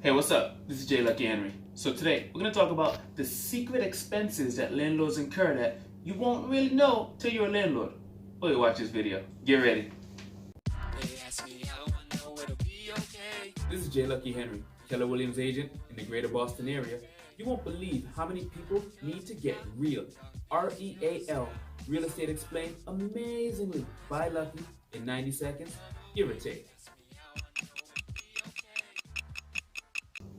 Hey, what's up? This is J. Lucky Henry. So today, we're going to talk about the secret expenses that landlords incur that you won't really know till you're a landlord. Or you watch this video. Get ready. This is J. Lucky Henry, Keller Williams agent in the greater Boston area. You won't believe how many people need to get real. R-E-A-L. Real estate explained amazingly by Lucky in 90 seconds, give or take.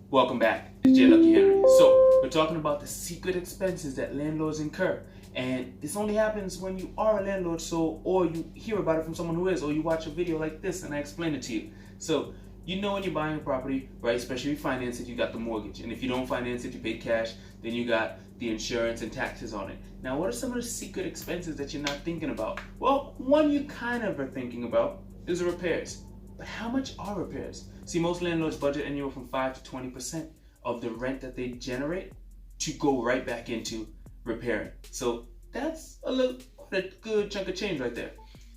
Welcome back. It's J. Lucky Henry. So, we're talking about the secret expenses that landlords incur. And this only happens when you are a landlord, or you hear about it from someone who is, or you watch a video like this and I explain it to you. So, you know when you're buying a property, right, especially if you finance it, you got the mortgage. And if you don't finance it, you pay cash, then you got the insurance and taxes on it. Now, what are some of the secret expenses that you're not thinking about? Well, one you kind of are thinking about is the repairs. But how much are repairs? See, most landlords budget anywhere from 5 to 20% of the rent that they generate to go right back into repairing. So that's quite a good chunk of change right there.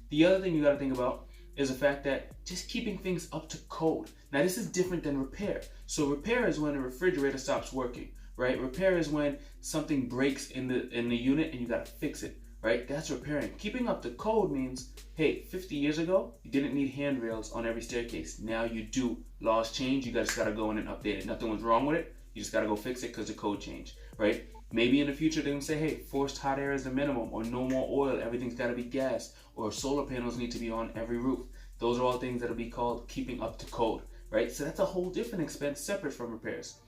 The other thing you got to think about is the fact that just keeping things up to code. Now, this is different than repair. So repair is when a refrigerator stops working, right? Repair is when something breaks in the unit and you got to fix it, right? That's repairing. Keeping up the code means, hey, 50 years ago, you didn't need handrails on every staircase. Now you do. Laws change, you just gotta go in and update it. Nothing was wrong with it, you just gotta go fix it because the code changed, right? Maybe in the future they're gonna say, hey, forced hot air is the minimum, or no more oil, everything's gotta be gas, or solar panels need to be on every roof. Those are all things that'll be called keeping up to code, right? So that's a whole different expense separate from repairs.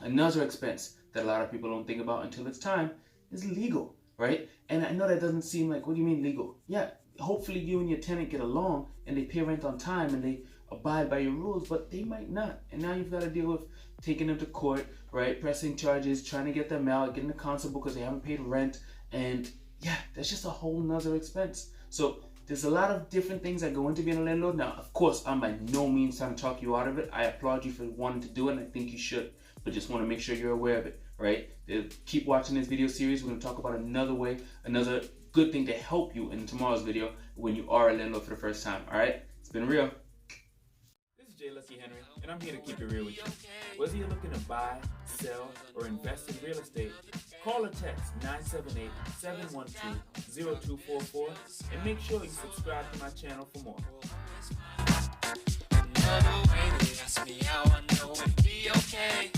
Another expense that a lot of people don't think about until it's time is legal, right? And I know that doesn't seem like, what do you mean legal? Yeah, hopefully you and your tenant get along and they pay rent on time and they abide by your rules, but they might not. And now you've got to deal with taking them to court, right? Pressing charges, trying to get them out, getting the constable because they haven't paid rent. And yeah, that's just a whole nother expense. So there's a lot of different things that go into being a landlord. Now, of course, I'm by no means trying to talk you out of it. I applaud you for wanting to do it, and I think you should. But just want to make sure you're aware of it, right? Keep watching this video series. We're going to talk about another good thing to help you in tomorrow's video when you are a landlord for the first time, all right? It's been real. This is J. Lucky Henry, and I'm here to keep it real with you. Whether you're looking to buy, sell, or invest in real estate, call or text 978-712-0244 and make sure you subscribe to my channel for more. Another way they ask me how I know it'd be okay.